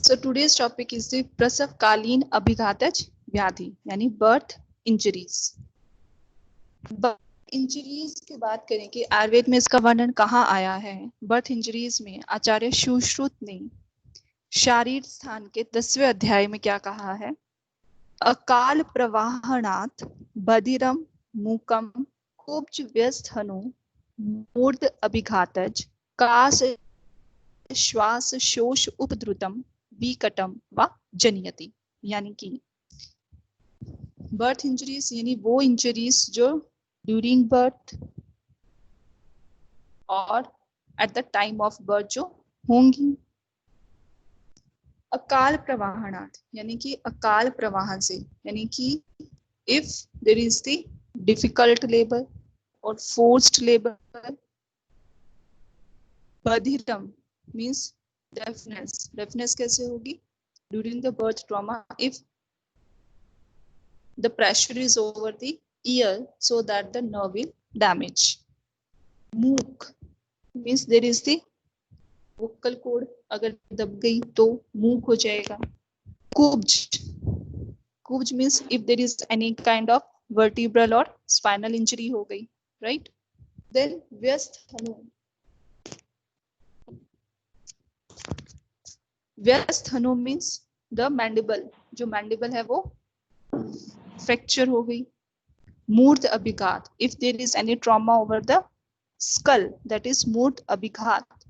So today's topic is the प्रसवकालीन अभिघातज व्याधि यानी birth injuries. Birth injuries की बात करें कि आयुर्वेद में इसका वर्णन कहाँ आया है। बर्थ इंजरीज में आचार्य सुश्रुत ने शारीर स्थान के 10वें अध्याय में क्या कहा है? अकाल प्रवाहनात् बधिरम मूकम कुब्ज व्यस्थनु मूर्ध अभिघातज कास श्वास शोष उपद्रुतम विकटम व जनयति। यानी कि बर्थ इंजरीज यानी वो इंजरीज जो ड्यूरिंग बर्थ और eight the time of birth जो होंगी। अकाल प्रवाहनात् यानी कि अकाल प्रवाहन से, यानी कि if there is the difficult labour और फोर्स्ड लेबर। बधिरम मीन्स डेफनेस। डेफनेस कैसे होगी? During the birth trauma if the pressure is over the ear so that the nerve will damage. मूक means there is the vocal cord, अगर दब गई तो मूक हो जाएगा। कुब्ज, कुब्ज means if there is any kind of vertebral or spinal injury हो गई, right? Then व्यस्थनु, व्यस्थनु means the mandible, जो mandible है वो फ्रैक्चर हो गई। मूर्ध अभिघात, if there is any trauma over the skull, that is मूर्ध अभिघात।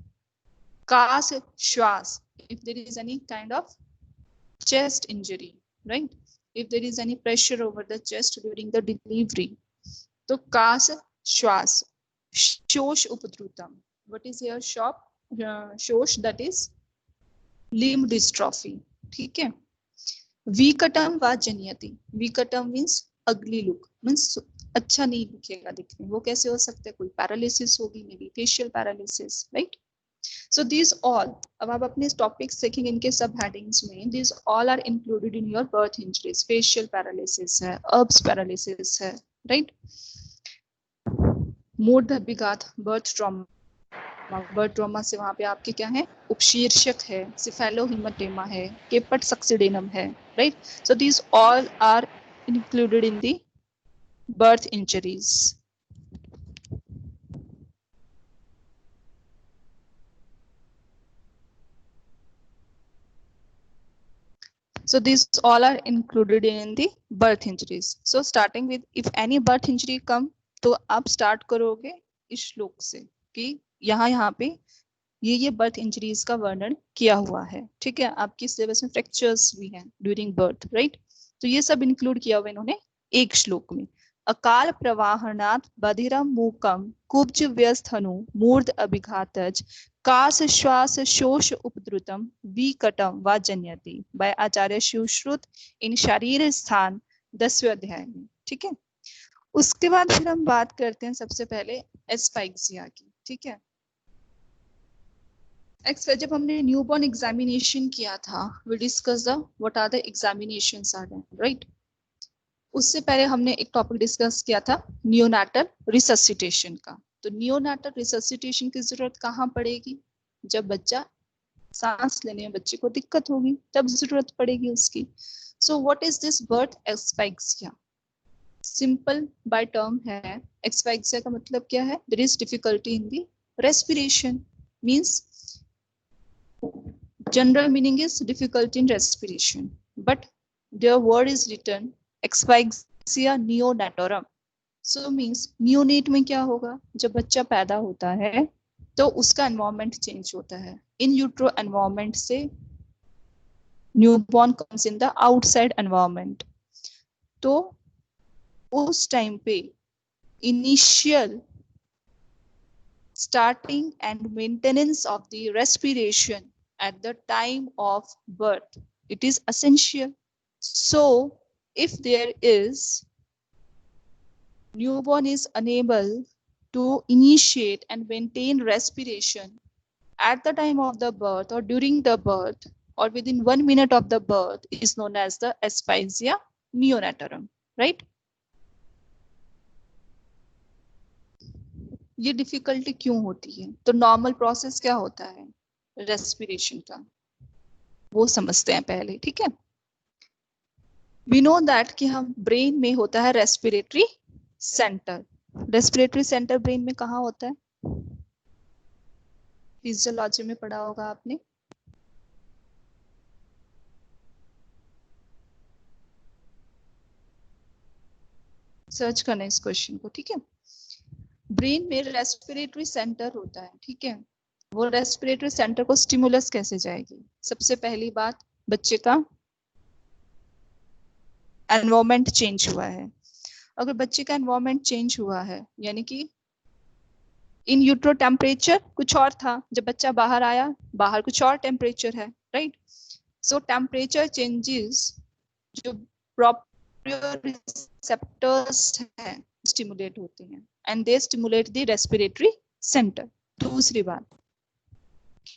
कास श्वास, if there is any kind of chest injury, right? If there is any pressure over the chest during the delivery, तो कास श्वास। शोष उपद्रुतम, what is here? शोष, that is limb dystrophy, ठीक है। विकटम व जनयति, विकटम means अगली लुक, मीन्स अच्छा नहीं दिखेगा दिखने। वो कैसे हो सकता है? कोई पैरालिसिस होगी, maybe facial paralysis, right? So this all, अब आप अपने टॉपिक्स देखेंगे इनके सब हेडिंग्स में, this all are included in your birth injuries. Facial paralysis है, अर्ब्स पैरालिसिस है, राइट? मूर्ध अभिघात बर्थ ट्रॉमा, बर्थ ट्रॉमा से वहां पे आपके क्या है? उपशीर्षक है, सिफेलोहीमाटेमा है, केपट सक्सिडेनम है, right? So these all are included in the birth injuries. So these all are included in the birth injuries. So starting with if any birth injury come, तो आप start करोगे इस श्लोक से कि यहाँ पे ये बर्थ इंजरीज का वर्णन किया हुआ है, ठीक है। आपकी सिलेबस में फ्रैक्चर्स भी हैं ड्यूरिंग बर्थ, राइट? तो ये सब इंक्लूड किया हुआ इन्होंने एक श्लोक में। अकाल प्रवाहनात् बधिरम मूकम कुब्ज व्यस्थनु मूर्ध अभिघातज कास श्वास शोष उपद्रुतम विकटम व जनयति, बाय आचार्य सुश्रुत इन शारीर स्थान 10वें अध्याय में, ठीक है। उसके बाद फिर हम बात करते हैं सबसे पहले एस्फाइक्सिया की, ठीक है। जब हमने न्यूबॉर्न एग्जामिनेशन किया था, we discuss the what are the examinations are, right? उससे पहले हमने एक टॉपिक डिस्कस किया था नियोनाटल रिससिटेशन का। तो नियोनाटल रिससिटेशन की जरूरत कहाँ पड़ेगी? जब बच्चा सांस लेने में बच्चे को दिक्कत होगी, तब जरूरत पड़ेगी उसकी। So what is this birth asphyxia? Simple by term है। एस्फाइक्सिया का मतलब क्या है? There is difficulty in the respiration, means general meaning is difficulty in respiration, but their word is written asphyxia neonatorum. So means neonate में क्या होगा? जब बच्चा पैदा होता है तो उसका एनवायरमेंट चेंज होता है। इन यूट्रो एनवायरमेंट से newborn comes in the outside environment. तो उस टाइम पे initial starting and maintenance of the respiration at the time of birth, it is essential. So if there is newborn is unable to initiate and maintain respiration at the time of the birth or during the birth or within 1 minute of the birth, is known as the asphyxia neonatorum, right? ये difficulty क्यों होती है? तो normal process क्या होता है respiration का? वो समझते हैं पहले, ठीक है। वी नो दैट कि हम ब्रेन में होता है respiratory centre. Respiratory centre brain में कहाँ होता है? फिजियोलॉजी में पढ़ा होगा आपने। सर्च करना इस क्वेश्चन को, ठीक है। ब्रेन में रेस्पिरेटरी सेंटर होता है, ठीक है। वो रेस्पिरेटरी सेंटर को स्टिमुलस कैसे जाएगी? सबसे पहली बात, बच्चे का एनवायरमेंट चेंज हुआ है। अगर बच्चे का एनवायरमेंट चेंज हुआ है, यानी कि इन यूट्रो टेम्परेचर कुछ और था, जब बच्चा बाहर आया, बाहर कुछ और टेम्परेचर है, राइट। सो टेम्परेचर चेंजेस जो प्रोप्रियोसेप्टर्स हैं स्टिमुलेट होते हैं and they stimulate the respiratory centre. दूसरी बात,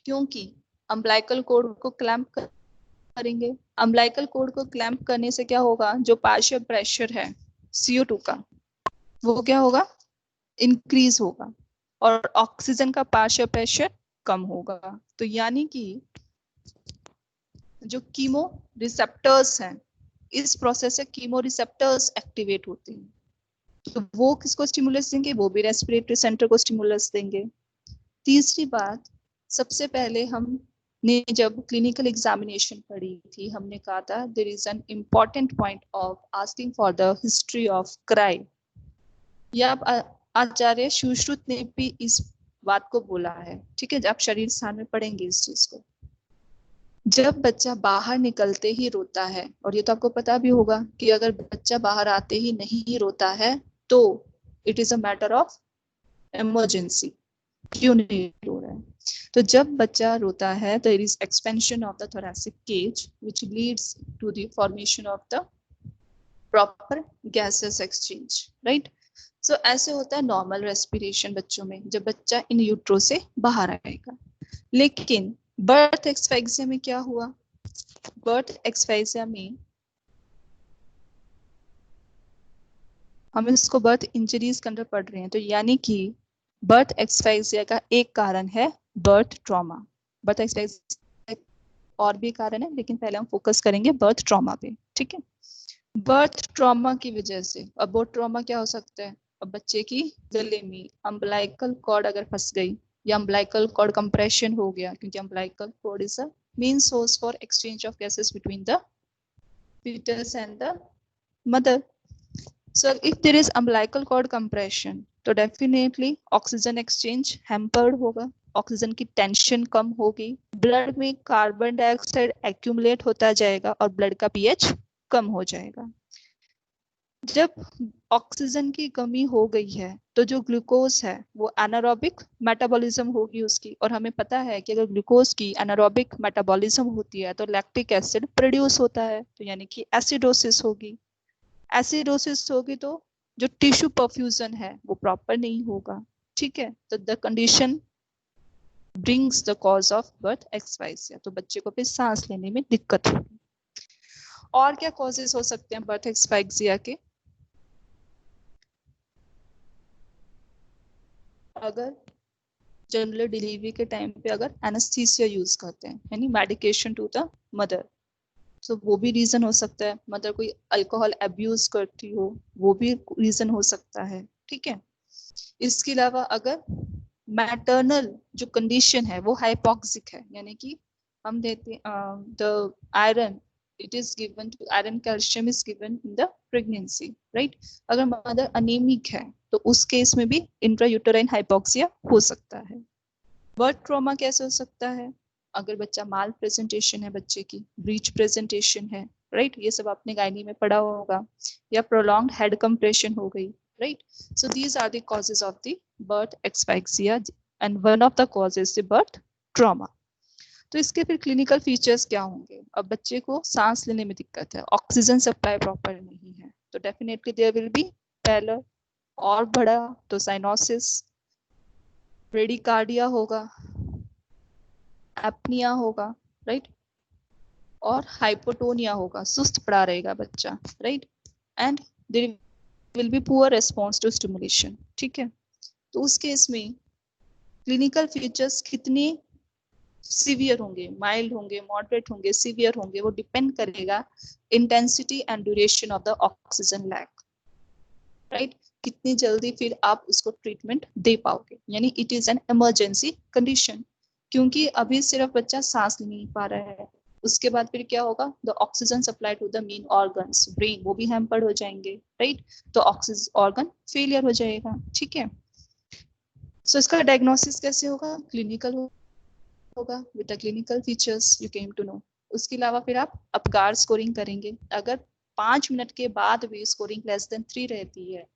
क्योंकि अम्बिलिकल कॉर्ड को क्लैंप करेंगे, अम्बिलिकल कॉर्ड को क्लैंप करने से क्या होगा, जो पार्शियल प्रेशर है CO2 का, वो क्या होगा, इंक्रीज होगा, और ऑक्सीजन का पार्शियल प्रेशर कम होगा। तो यानी कि जो कीमो रिसेप्टर्स हैं, इस प्रोसेस से कीमो रिसेप्टर्स एक्टिवेट होते हैं, तो वो किसको स्टिमुलस देंगे, वो भी रेस्पिरेटरी सेंटर को स्टिमुलस देंगे। तीसरी बात, सबसे पहले हमने जब क्लिनिकल एग्जामिनेशन पढ़ी थी, हमने कहा था there is an important point of asking for the history of cry. या आचार्य सुश्रुत ने भी इस बात को बोला है, ठीक है, आप शरीर स्थान में पढ़ेंगे इस चीज को। जब बच्चा बाहर निकलते ही रोता है, और ये तो आपको पता भी होगा कि अगर बच्चा बाहर आते ही नहीं रोता है तो it is a matter of emergency. क्यों नहीं रो रहा है? तो जब बच्चा रोता है, there is expansion of the thoracic cage which leads to the formation of the proper gaseous exchange, right? सो ऐसे होता है नॉर्मल रेस्पिरेशन बच्चों में, जब बच्चा इन यूट्रो से बाहर आएगा। लेकिन बर्थ एक्सफेक्सिया में क्या हुआ? बर्थ एक्सफेक्सिया में हम इसको बर्थ इंजरीज के अंदर पढ़ रहे हैं, तो यानी कि बर्थ एक्सफेक्सिया का एक कारण है बर्थ ट्रॉमा। बर्थ एक्सफेक्सिया और भी कारण है, लेकिन पहले हम फोकस करेंगे बर्थ ट्रॉमा पे, ठीक है। बर्थ ट्रॉमा की वजह से, अब बर्थ ट्रॉमा क्या हो सकता है? अब बच्चे की गले में अम्बिलिकल कॉर्ड अगर फंस गई, या अम्बिलिकल कॉर्ड कंप्रेशन हो गया, क्योंकि umbilical cord is a main source for exchange of gases between the fetus and the mother. So if there is umbilical cord compression, तो definitely ऑक्सीजन एक्सचेंज हैम्पर्ड होगा, oxygen की tension कम होगी, blood में carbon dioxide accumulate होता जाएगा और blood का pH कम हो जाएगा। जब ऑक्सीजन की कमी हो गई है तो जो ग्लूकोज है वो एनारोबिक मेटाबॉलिज्म होगी उसकी, और हमें पता है कि अगर ग्लूकोज की एनारोबिक मेटाबॉलिज्म होती है तो लैक्टिक एसिड प्रोड्यूस होता है, तो यानी कि एसिडोसिस होगी। एसिडोसिस होगी तो जो टिश्यू परफ्यूजन है वो प्रॉपर नहीं होगा, ठीक है। तो the condition brings the cause of birth asphyxia, तो बच्चे को फिर सांस लेने में दिक्कत होगी। और क्या कॉजेस हो सकते हैं बर्थ एक्सफेक्सिया के? अगर जनरल डिलीवरी के टाइम पे अगर एनेस्थीसिया यूज करते हैं, यानी मेडिकेशन टू द मदर, तो वो भी रीजन हो सकता है। मदर कोई अल्कोहल अब्यूज करती हो, वो भी रीजन हो सकता है, ठीक है। इसके अलावा अगर मैटरनल जो कंडीशन है वो हाइपोक्सिक है, यानी कि हम देते the iron, it is given to iron calcium is given in the pregnancy, right. अगर मदर अनीमिक है तो उस केस में भी इंट्रायूटेराइन हाइपोक्सिया हो सकता है। बर्थ ट्रॉमा कैसे हो सकता है? अगर बच्चा माल प्रेजेंटेशन है, बच्चे की ब्रीच प्रेजेंटेशन है, राइट, ये सब आपने गायनी में पढ़ा होगा, या प्रोलॉन्ग्ड हेड कंप्रेशन हो गई, right. So these are the causes of the birth asphyxia and one of the causes the birth trauma. तो इसके फिर क्लिनिकल फीचर्स क्या होंगे? अब बच्चे को सांस लेने में दिक्कत है, ऑक्सीजन सप्लाई प्रॉपर नहीं है, तो definitely there will be pallor, और बड़ा तो साइनोसिस, ब्रेडिकार्डिया होगा, एपनिया होगा, राइट, और हाइपोटोनिया होगा, सुस्त पड़ा रहेगा बच्चा, right, and there will be poor response to stimulation, ठीक है। तो उस केस में क्लिनिकल फीचर्स कितने सीवियर होंगे, माइल्ड होंगे, मॉडरेट होंगे, सीवियर होंगे, वो डिपेंड करेगा intensity and duration of the oxygen lag, right. कितनी जल्दी फिर आप उसको ट्रीटमेंट दे पाओगे, यानी it is an emergency condition, क्योंकि अभी सिर्फ बच्चा सांस नहीं पा रहा है, उसके बाद फिर क्या होगा, the oxygen supply to the main organs, brain, वो भी हैम्पर्ड हो जाएंगे, राइट। तो ऑक्सीजन ऑर्गन फेलियर हो जाएगा, ठीक है। सो इसका डायग्नोसिस कैसे होगा, क्लिनिकल होगा, with the clinical features you came to know. उसके अलावा फिर आप अपगार स्कोरिंग करेंगे, अगर 5 मिनट के बाद भी स्कोरिंग लेस देन 3 रहती है,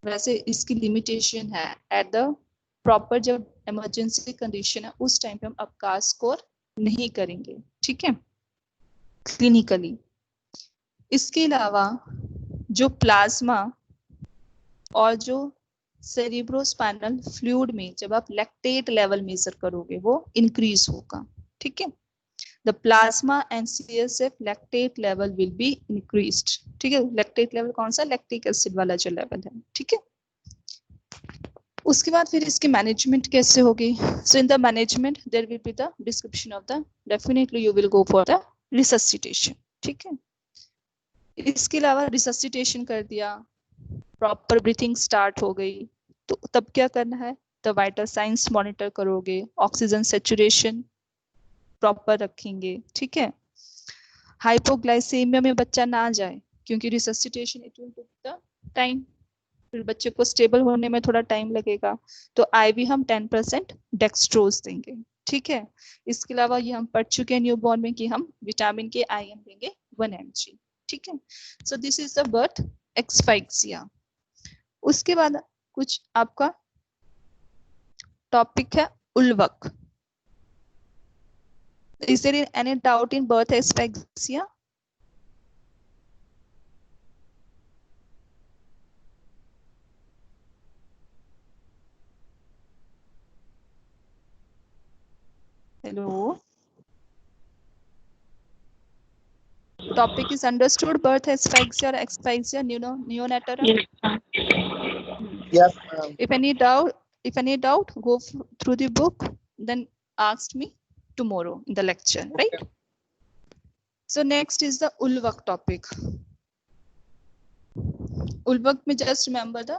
वैसे इसकी लिमिटेशन है, एट द प्रॉपर जब इमरजेंसी कंडीशन है उस टाइम पे हम अपगार स्कोर नहीं करेंगे, ठीक है, क्लिनिकली। इसके अलावा जो प्लाज्मा और जो सेरिब्रोस्पाइनल फ्लूइड में जब आप लैक्टेट लेवल मेजर करोगे वो इंक्रीज होगा, ठीक है। The plasma and CSF lactate level will be increased, ठीक है। लैक्टेट लेवल कौन सा, लैक्टिक एसिड वाला जो लेवल है, ठीक है। उसके बाद फिर इसकी मैनेजमेंट कैसे होगी, so in the management there will be the description of the, definitely you will go for the resuscitation, ठीक है। इसके अलावा रिससिटेशन कर दिया, प्रॉपर ब्रीथिंग स्टार्ट हो गई, तो तब क्या करना है, द वाइटल साइंस मॉनिटर करोगे, ऑक्सीजन सेचुरेशन प्रॉपर रखेंगे, ठीक है। हाइपोग्लाइसेमिया में बच्चा ना जाए, क्योंकि resuscitation it will take the time, फिर बच्चे को स्टेबल होने में थोड़ा टाइम लगेगा, तो IV हम 10% डेक्सट्रोज देंगे, ठीक है। इसके अलावा ये हम पढ़ चुके हैं न्यूबॉर्न में कि हम विटामिन के IM देंगे 1 mg, ठीक है। So this is the birth asphyxia. उसके बाद कुछ आपका टॉपिक है उल्वक। Is there any doubt in birth asphyxia? Hello. Topic is understood. Birth asphyxia or asphyxia, neonatal. Yes, ma'am. Yes, ma'am. If any doubt, go through the book. Then ask me tomorrow in the lecture, right? So next is the ulvak topic. Ulvak में just remember the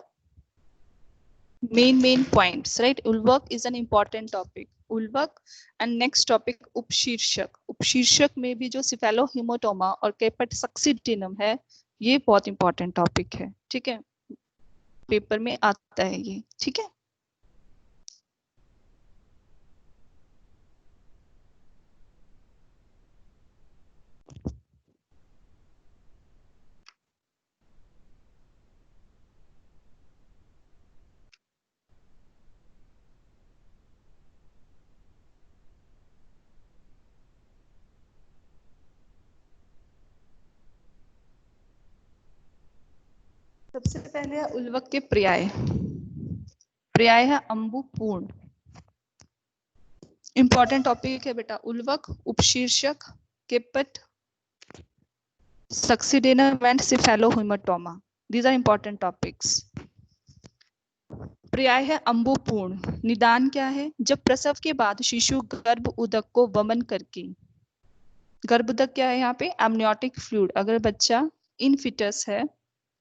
main points, right? Ulvak is an important topic. उल्वक and next topic उपशीर्षक। उपशीर्षक में भी जो सिफेलोहीमोटोमा और caput सक्सिडिनम है, ये बहुत इंपॉर्टेंट टॉपिक है, ठीक है, पेपर में आता है ये, ठीक है। सबसे पहले है उल्वक के पर्याय। पर्याय है अंबुपूर्ण, इंपॉर्टेंट टॉपिक है बेटा। उल्वक, उपशीर्षक, caput succedaneum and cephalohematoma, these are important topics. पर्याय है अंबुपूर्ण। निदान क्या है, जब प्रसव के बाद शिशु गर्भ उदक को वमन करके, गर्भ उदक क्या है यहाँ पे, एमनियोटिक फ्लूइड, अगर बच्चा इन फिटस है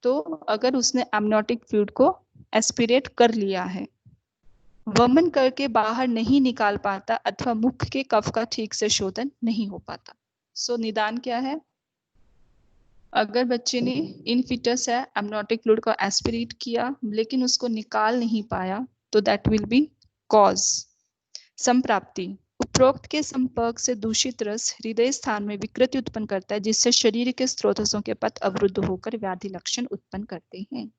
तो अगर उसने एमनियोटिक फ्लूइड को एस्पिरेट कर लिया है, वमन करके बाहर नहीं निकाल पाता अथवा मुख के कफ का ठीक से शोधन नहीं हो पाता। सो निदान क्या है, अगर बच्चे ने इन फिटस है एमनियोटिक फ्लूइड को एस्पिरेट किया लेकिन उसको निकाल नहीं पाया, तो दैट विल बी कॉज। संप्राप्ति, उपरोक्त के संपर्क से दूषित रस हृदय स्थान में विकृति उत्पन्न करता है, जिससे शरीर के स्रोतों के पथ अवरुद्ध होकर व्याधि लक्षण उत्पन्न करते हैं।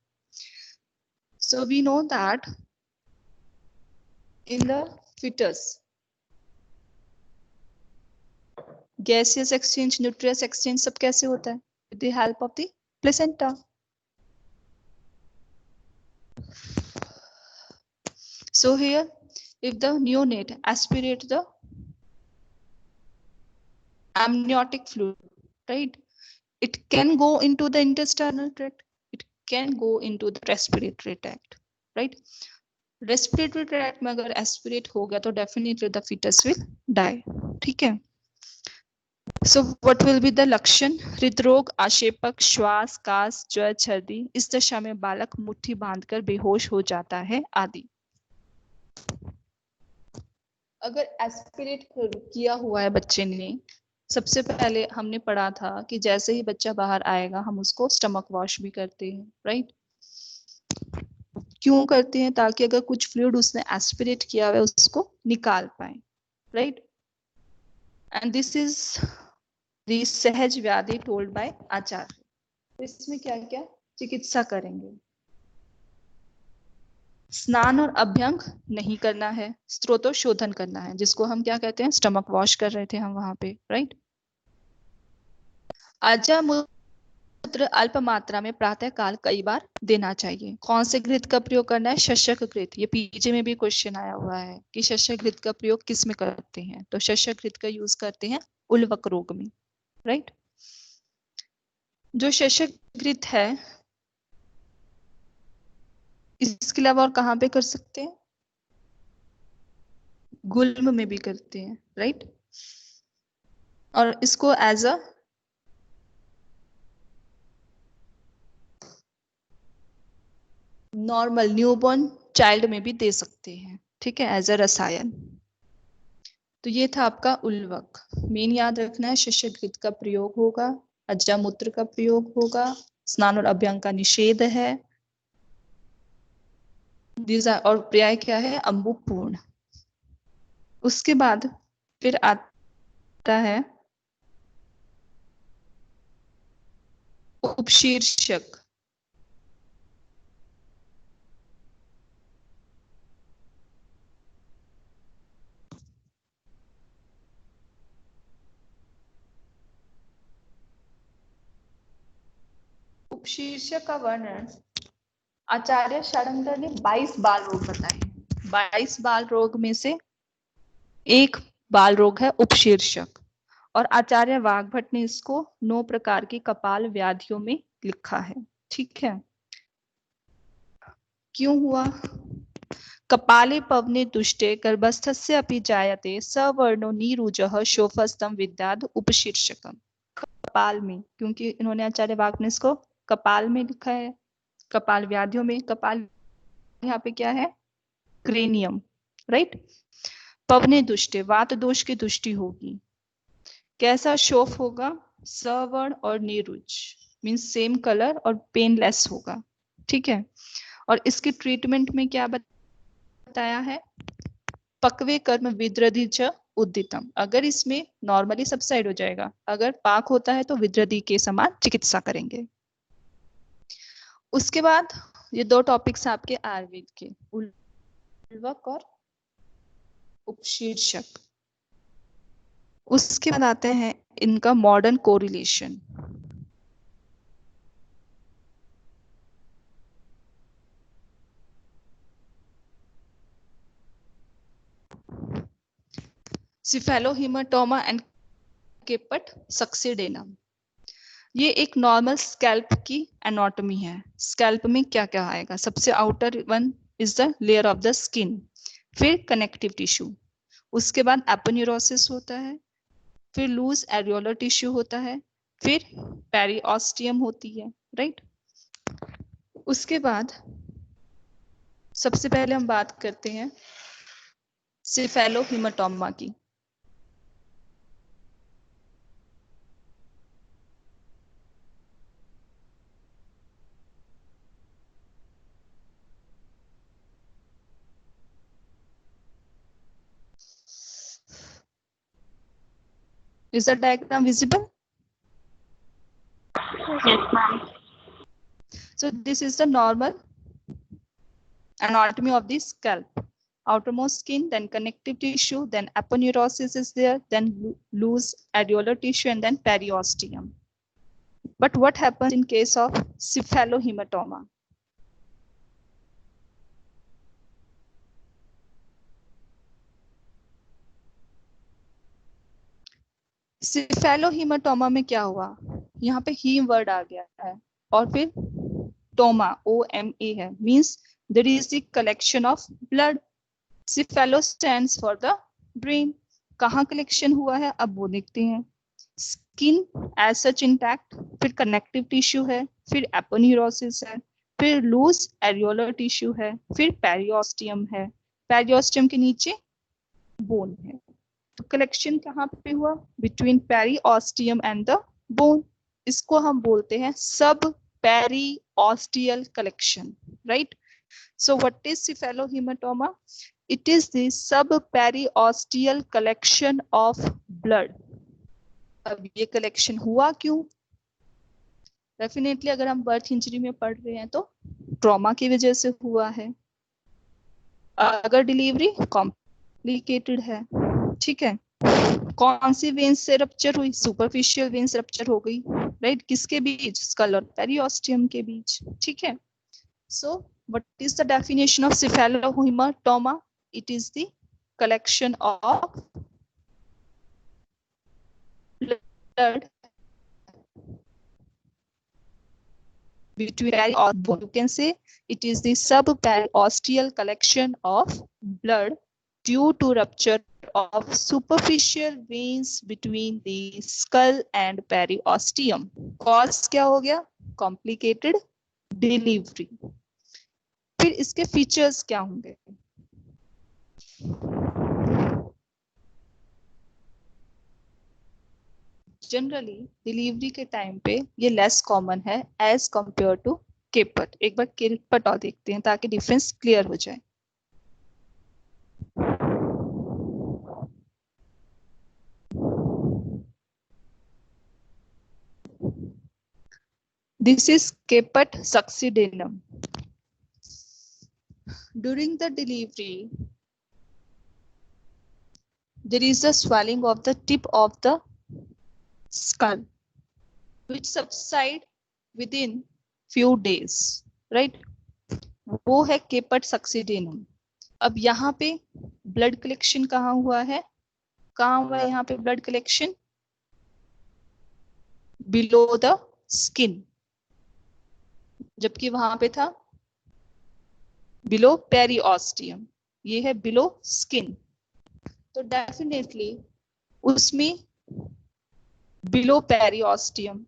So we know that in the fetus, gaseous exchange, nucleus exchange सब कैसे होता है, with the help of the placenta. So here, if the neonate aspirate the amniotic fluid, right, it can go into the intestinal tract, it can go into the respiratory tract, right. Respiratory tract में अगर aspirate हो गया तो definitely the foetus will die. ठीक है. So what will be the लक्षण? हृदरोग, आशेपक, श्वास, कास, ज्वर, छर्दी. इस दशा में बालक मुट्ठी बांधकर बेहोश हो जाता है आदि. अगर एस्पिरेट किया हुआ है बच्चे ने, सबसे पहले हमने पढ़ा था कि जैसे ही बच्चा बाहर आएगा हम उसको स्टमक वॉश भी करते हैं, राइट? क्यों करते हैं? ताकि अगर कुछ फ्लूइड उसने एस्पिरेट किया हुआ है उसको निकाल पाए, right? And this is the सहज व्याधि टोल्ड बाय आचार्य. तो इसमें क्या क्या चिकित्सा करेंगे? स्नान और अभ्यंग नहीं करना है, स्त्रोतोशोधन करना है, जिसको हम क्या कहते हैं? स्टमक वॉश कर रहे थे हम वहां पे, राइट? आजा मूत्र अल्प मात्रा में प्रातः काल कई बार देना चाहिए. कौन से घृत का प्रयोग करना है? शस्यक घृत. ये पीजे में भी क्वेश्चन आया हुआ है कि शस्यक घृत का प्रयोग किस में करते हैं? तो शस्यक घृत का यूज करते हैं उल्वक रोग में, राइट? जो शस्यक घृत है इसके अलावा और कहाँ पे कर सकते हैं? गुल्म में भी करते हैं, राइट? और इसको as a normal newborn child में भी दे सकते हैं, ठीक है, एज अ रसायन. तो ये था आपका उल्वक. मेन याद रखना है शस्यक घृत का प्रयोग होगा, अजामूत्र का प्रयोग होगा, स्नान और अभ्यंग का निषेध है, और पर्याय क्या है? अम्बुपूर्ण. उसके बाद फिर आता है उपशीर्षक. उपशीर्षक का वर्णन आचार्य षडंगर ने 22 बाल रोग बताए. 22 बाल रोग में से एक बाल रोग है उपशीर्षक, और आचार्य वाग्भट ने इसको 9 प्रकार की कपाल व्याधियों में लिखा है, ठीक है. क्यों हुआ? कपाले पवने दुष्टे गर्भस्थस्य अपि जायते सवर्णो नीरुजः शोफस्तम विद्याद उपशीर्षकम. कपाल में, क्योंकि इन्होंने आचार्य वाग्भट ने इसको कपाल में लिखा है. कपाल व्याधियों में, कपाल यहाँ पे क्या है? Cranium, right? पवने दुष्टे, वात दोष की दृष्टि होगी. कैसा शोफ होगा? सवर्ण और नीरुज, मीन्स सेम कलर और पेनलेस होगा, ठीक है. और इसके ट्रीटमेंट में क्या बताया है? पक्वे कर्म विद्रधि च उद्दितम. अगर इसमें नॉर्मली सबसाइड हो जाएगा, अगर पाक होता है तो विद्रधि के समान चिकित्सा करेंगे. उसके बाद ये 2 टॉपिक्स आपके आयुर्वेद के, उल्वक और उपशीर्षक. उसके बाद आते हैं इनका मॉडर्न कोरिलेशन. सिफेलोहीमाटोमा and caput सक्सेडेनम. ये एक नॉर्मल स्कैल्प की एनाटॉमी है. स्कैल्प में क्या क्या आएगा? सबसे outer one is the layer of the skin, फिर कनेक्टिव टिश्यू, उसके बाद एपोन्यूरोसिस होता है, फिर लूज एरियोलर टिश्यू होता है, फिर पेरिओस्टियम होती है, राइट? उसके बाद सबसे पहले हम बात करते हैं सिफेलोहीमाटोमा की. Is the diagram visible? Yes, ma'am. So this is the normal anatomy of the scalp. Outermost skin, then connective tissue, then aponeurosis is there, then loose areolar tissue, and then periosteum. But what happens in case of cephalohematoma? सिफेलोहीमाटोमा में क्या हुआ? यहाँ पे haem word आ गया है और फिर toma OMA है, means there is the collection of blood. Cephalo stands for the brain. कहाँ कलेक्शन हुआ है अब वो देखते हैं. स्किन एज सच इंटैक्ट, फिर कनेक्टिव टिश्यू है, फिर एपोन्यूरोसिस है, फिर लूज एरियोलर टिश्यू है, फिर पेरियोस्टियम है. पेरियोस्टियम के नीचे बोन है. तो कलेक्शन कहाँ पे हुआ? Between periosteum and the bone. इसको हम बोलते हैं सब periosteal collection, right? So what is cephalohematoma? It is the subperiosteal collection of blood. अब ये कलेक्शन हुआ क्यों? डेफिनेटली अगर हम बर्थ इंजरी में पढ़ रहे हैं तो ट्रॉमा की वजह से हुआ है. अगर डिलीवरी कॉम्प्लिकेटेड है, ठीक है, कौन सी वेन्स से रप्चर हुई? सुपरफिशियल वेन्स रप्चर हो गई, राइट? किसके बीच? स्कल और पेरियोस्टियम के बीच, ठीक है. So what is the definition of cephalohematoma? It is the collection of blood between peri or bone. You can say it is the subperiosteal collection of blood due to rupture of superficial veins between the skull and periosteum. Cause क्या हो गया? Complicated delivery. फिर इसके features क्या होंगे? Generally delivery के time पे ये लेस कॉमन है एज कंपेयर टू केपट. एक बार केपट और देखते हैं ताकि डिफरेंस क्लियर हो जाए. This is caput succedaneum. During the delivery, there is a swelling of the tip of the skull, which subside within few days, right? वो है केपट सक्सीडेनम. अब यहाँ पे ब्लड कलेक्शन कहाँ हुआ है? कहाँ हुआ है यहाँ पे blood collection? Below the skin, जबकि वहां पे था बिलो पेरियोस्टियम. ये है बिलो स्किन. तो डेफिनेटली उसमें बिलो पेरियोस्टियम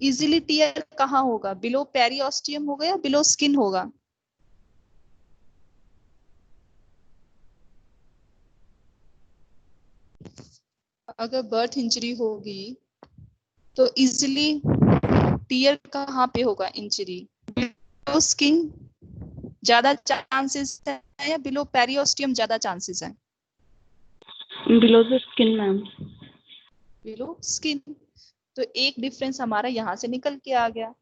इजिली टियर कहाँ होगा? बिलो पेरियोस्टियम होगा या बिलो स्किन होगा? अगर बर्थ इंजरी होगी तो इजिली टियर कहाँ पे होगा? इंजरी बिलो स्किन ज्यादा चांसेस है या बिलो पेरियोस्टियम ज्यादा चांसेस है? Below the skin ma'am. Below skin. तो एक डिफरेंस हमारा यहाँ से निकल के आ गया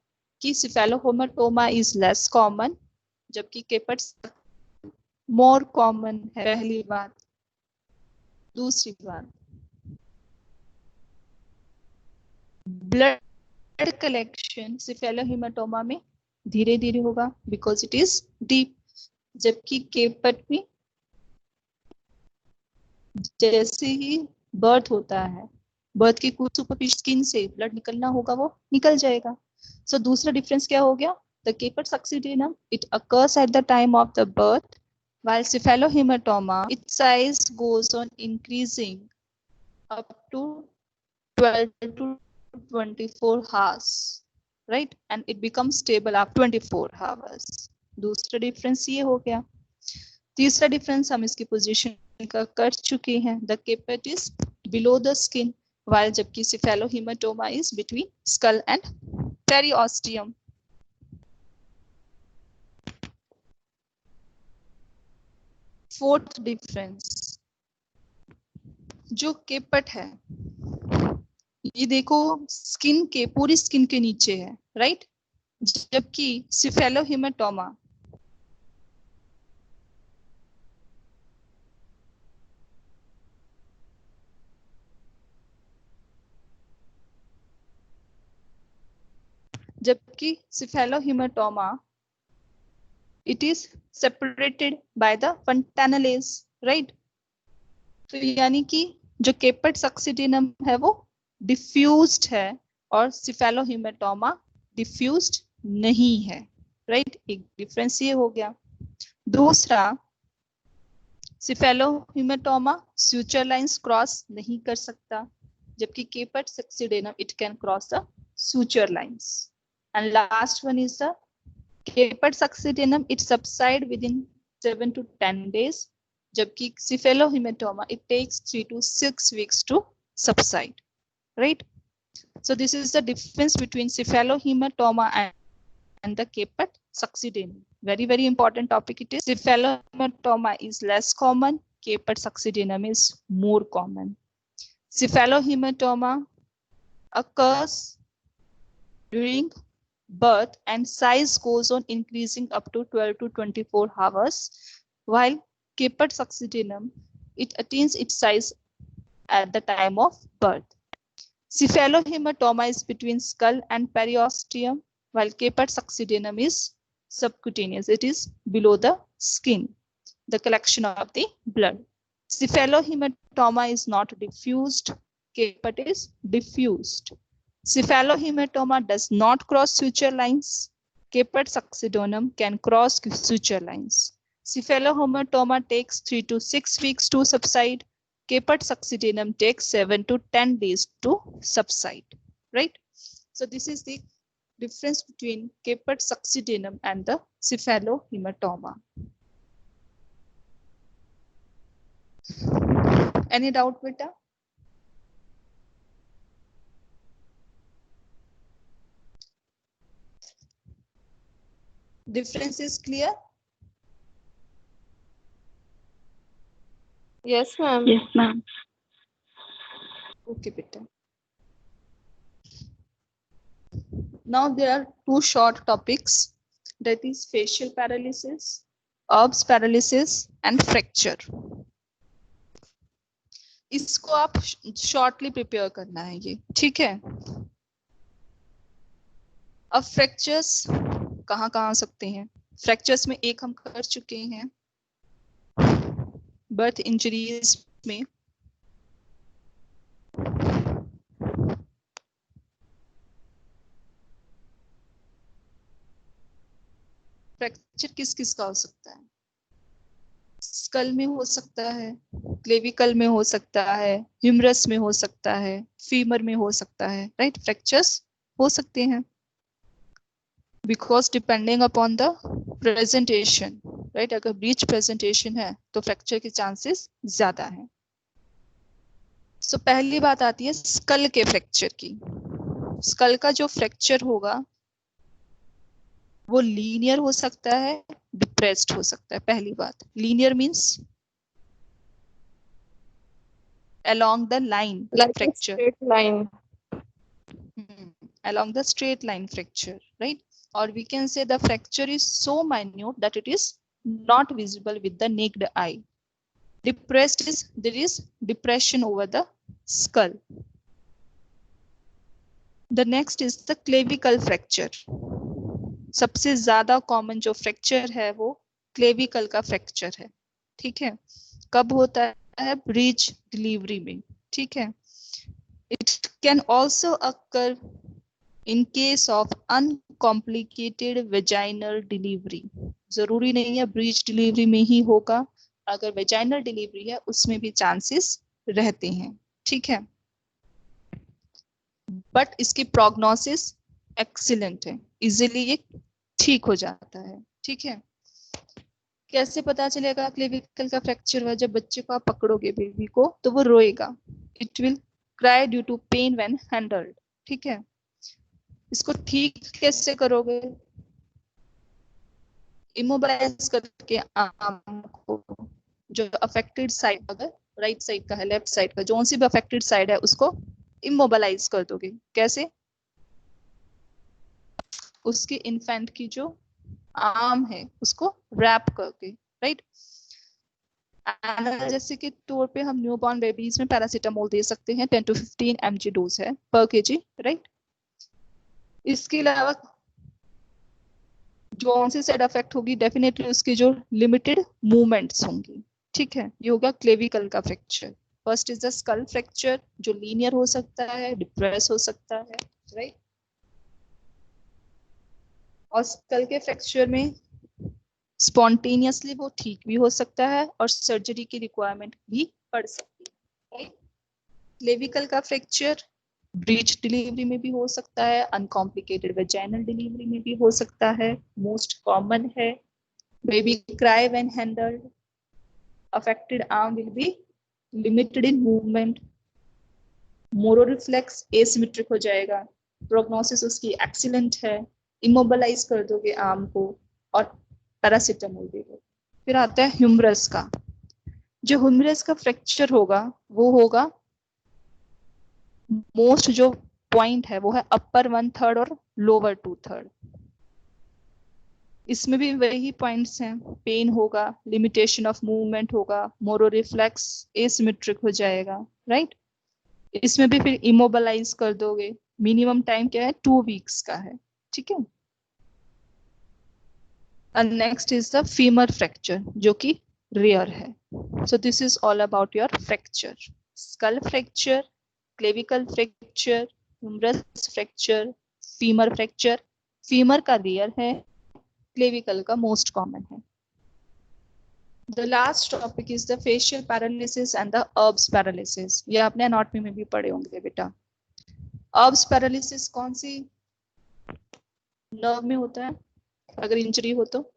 कि सिफेलोहेमाटोमा इज लेस कॉमन, जबकि केपट मोर कॉमन है. पहली बात. दूसरी बात, ब्लड कलेक्शन सिफेलोहेमाटोमा में धीरे धीरे होगा बिकॉज इट इज डीप, जबकि केपट में जैसे ही बर्थ होता है, बर्थ की कुछ सुपरफिशियल स्किन से ब्लड निकलना होगा वो निकल जाएगा. सो दूसरा डिफरेंस क्या हो गया? The caput succedaneum it occurs at the time of the birth, while cephalohematoma its size goes on increasing up to 12 to 24 hours, right? And it becomes stable after 24 hours. दूसरा डिफरेंस ये हो गया. तीसरा difference हम इसकी position का कर चुके हैं. The caput is below the skin while जबकि cephalohematoma is between skull and periosteum. फोर्थ डिफरेंस, जो केपट है ये देखो स्किन के पूरी स्किन के नीचे है, राइट? जबकि सिफेलोहेमाटोमा it is separated by the fontanelles, right? तो यानी कि जो केपट सक्सीडेनम है वो डिफ्यूज्ड है और सिफेलोहेमाटोमा डिफ्यूज्ड नहीं है, राइट, एक डिफरेंस ये हो गया। दूसरा, सिफेलोहीमेटोमा suture लाइंस क्रॉस नहीं कर सकता, जबकि caput succedaneum it can cross the suture lines. And last one is the caput succedaneum it subside within 7 to 10 days, जबकि सिफेलोहीमेटोमा it takes 3 to 6 weeks to subside, right? So this is the difference between cephalohematoma and the Caput succedaneum. Very, very important topic it is. Cephalohematoma is less common. Caput succedaneum is more common. Cephalohematoma occurs during birth and size goes on increasing up to 12 to 24 hours, while Caput succedaneum, it attains its size at the time of birth. Cephalohematoma is between skull and periosteum, while Caput succedaneum is subcutaneous. It is below the skin, the collection of the blood. Cephalohematoma is not diffused. Caput is diffused. Cephalohematoma does not cross suture lines. Caput succedaneum can cross suture lines. Cephalohematoma takes 3 to 6 weeks to subside. Caput succedaneum takes 7 to 10 days to subside, right? So this is the difference between Caput succedaneum and the cephalohematoma. Any doubt, beta? Difference is clear? Yes, ma'am. Yes, ma'am. Okay, beta. Now there are two short topics, that is facial paralysis, Erb's paralysis and fracture. इसको आप shortly prepare करना है ये, ठीक है? अब fractures कहाँ कहाँ सकते हैं? फ्रैक्चर्स में एक हम कर चुके हैं, बर्थ इंजरीज में। फ्रैक्चर किस किस का हो सकता है? स्कल में हो सकता है, क्लेविकल में हो सकता है, ह्यूमरस में हो सकता है, फीमर में हो सकता है, राइट? फ्रैक्चर्स हो सकते हैं because depending upon the presentation, right? अगर ब्रीच प्रेजेंटेशन है तो फ्रैक्चर के चांसेस ज्यादा हैं। सो पहली बात आती है स्कल के फ्रैक्चर की। स्कल का जो फ्रैक्चर होगा वो लीनियर हो सकता है, डिप्रेस्ड हो सकता है। पहली बात, linear means along the line Like a fracture, straight line. along the straight line fracture, right? Or we can say the fracture is so minute that it is not visible with the naked eye. Depressed is there is depression over the skull. The next is the clavicle fracture. सबसे ज्यादा common जो fracture है वो clavicle का fracture है, ठीक है? कब होता है? ब्रीच डिलीवरी में, ठीक है? It can also occur in case of uncomplicated vaginal delivery. जरूरी नहीं है ब्रीच डिलीवरी में ही होगा, अगर वेजाइनल डिलीवरी है उसमें भी चांसेस रहते हैं, ठीक है? बट इसकी प्रोग्नोसिस एक्सीलेंट है, इजीली ये ठीक हो जाता है, ठीक है? कैसे पता चलेगा क्लेविकल का फ्रैक्चर हुआ? जब बच्चे को आप पकड़ोगे बेबी को तो वो रोएगा, it will cry due to pain when handled, ठीक है? इसको ठीक कैसे करोगे? इमोबिलाइज करके आर्म को, जो अफेक्टेड साइड, अगर राइट साइड का है, लेफ्ट साइड का, जो सी भी अफेक्टेड साइड है उसको इमोबिलाइज कर दोगे। कैसे? उसके इन्फेंट की जो आर्म है उसको रैप करके, राइट? जैसे कि तौर पे हम न्यूबॉर्न बेबीज में पैरासीटामोल दे सकते हैं, 10 to 15 mg डोज है पर kg, राइट? इसके अलावा जो सी साइड इफेक्ट होगी डेफिनेटली उसकी जो लिमिटेड मूवमेंट्स होंगी, ठीक है? ये होगा क्लेविकल का fracture. First is the skull fracture, जो लीनियर हो सकता है, डिप्रेस हो सकता है, राइट? और स्कल के फ्रैक्चर में स्पॉन्टेनियसली वो ठीक भी हो सकता है और सर्जरी की रिक्वायरमेंट भी पड़ सकती है। क्लेविकल का फ्रैक्चर ब्रीच डिलीवरी में भी हो सकता है, अनकॉम्प्लिकेटेड वेजाइनल डिलीवरी में भी हो सकता है, मोस्ट कॉमन है। Baby cry when handled, affected arm will be limited in movement, Moro reflex asymmetric हो जाएगा, प्रोग्नोसिस उसकी एक्सीलेंट है, इमोबलाइज कर दोगे आर्म को और पैरासिटामोल दे दो। फिर आता है ह्यूमरस का। जो ह्यूमरस का फ्रैक्चर होगा वो होगा मोस्ट जो पॉइंट है वो है अपर 1/3 और लोअर 2/3। इसमें भी वही पॉइंट्स हैं, पेन होगा, लिमिटेशन ऑफ मूवमेंट होगा, मोरोरिफ्लेक्स एसिमेट्रिक हो जाएगा, राइट। इसमें भी फिर इमोबलाइज कर दोगे। मिनिमम टाइम क्या है, 2 वीक्स का है, ठीक है। And next is the femur fracture जो कि रेयर है। So this is all about your fracture, skull fracture, clavicle fracture, humerus fracture, femur fracture. Femur का रेयर है, क्लेविकल का मोस्ट कॉमन है। The last topic is the facial paralysis and the Erb's paralysis. ये आपने anatomy में भी पढ़े होंगे बेटा। Erb's paralysis कौन सी नर्व में होता है अगर इंजरी हो तो?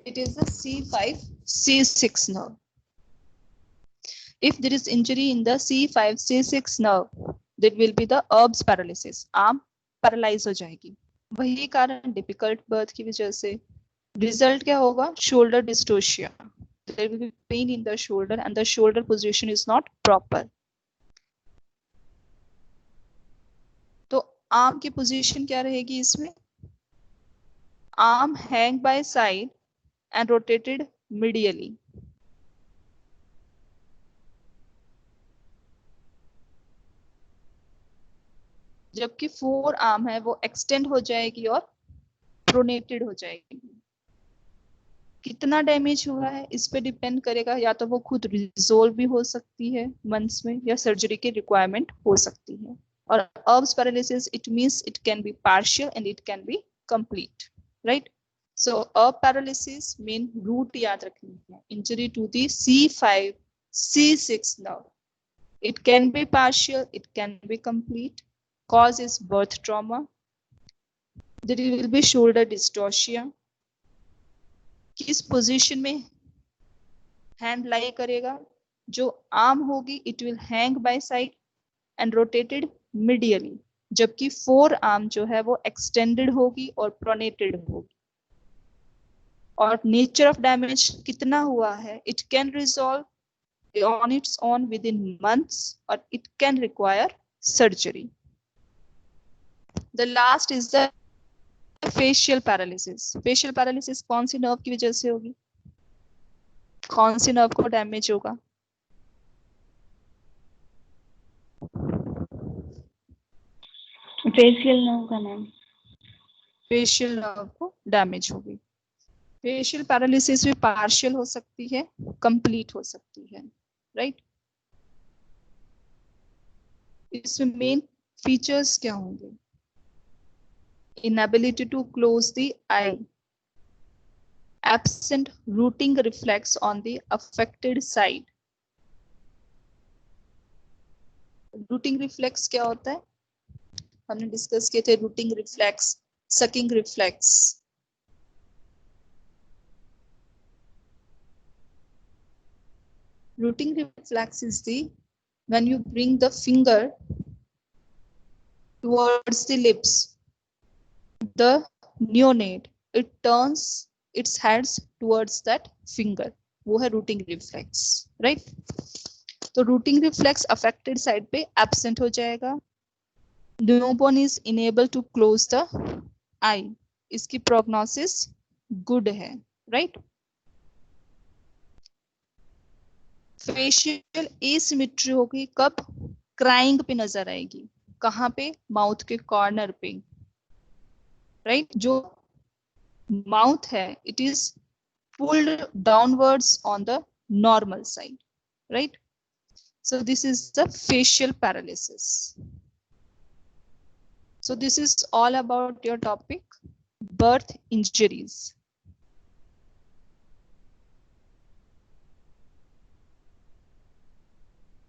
It is the C5, C6 nerve. If there is injury in the C5, C6 nerve, that will be the Erb's paralysis. Arm paralyse हो जाएगी। वही कारण डिफिकल्ट बर्थ की वजह से। रिजल्ट क्या होगा, shoulder dystocia. There will be pain in the shoulder and the shoulder position is not proper. तो आर्म की पोजीशन क्या रहेगी इसमें? Arm hang by side and rotated medially. जबकि फोर आर्म है वो एक्सटेंड हो जाएगी और प्रोनेटेड हो जाएगी। कितना डैमेज हुआ है इस पे डिपेंड करेगा, या तो वो खुद रिजोल्व भी हो सकती है मंथ्स में या सर्जरी की रिक्वायरमेंट हो सकती है। और Erb's paralysis it means it can be partial and it can be complete, right? So Erb paralysis main root याद रखनी है, injury to the C5, C6 nerve. It can be partial, it can be complete. Cause is birth trauma. There will be shoulder dystocia. किस position में hand लाई करेगा? जो arm होगी it will hang by side and rotated medially, जबकि four arm जो है वो extended होगी और प्रोनेटेड होगी। और नेचर ऑफ डैमेज कितना हुआ है, it can resolve on its own within months और it can require surgery. The last is the facial paralysis. Facial paralysis कौन सी नर्व की वजह से होगी, कौन सी नर्व को डैमेज होगा? फेशियल नर्व का मैम। फेशियल नर्व को डैमेज होगी। फेशियल पैरालिसिस भी पार्शियल हो सकती है, कंप्लीट हो सकती है, राइट। इसमें मेन फीचर्स क्या होंगे? inability to close the eye, absent rooting reflex on the affected side. Routing reflex क्या होता है, हमने डिस्कस किए थे, routing reflex, sucking reflex. Rooting reflex is the when you bring the finger towards the lips, the neonate it turns its heads towards that finger, वो है rooting reflex, right. तो rooting reflex affected side पे absent हो जाएगा। Newborn is enable to close the eye, इसकी prognosis good है, right. Facial asymmetry होगी कब, क्राइंग पे नजर आएगी, कहाँ पे, माउथ के कॉर्नर पे, राइट। जो माउथ है it is pulled downwards on the normal side, right? So this is the facial paralysis. So this is all about your topic, birth injuries.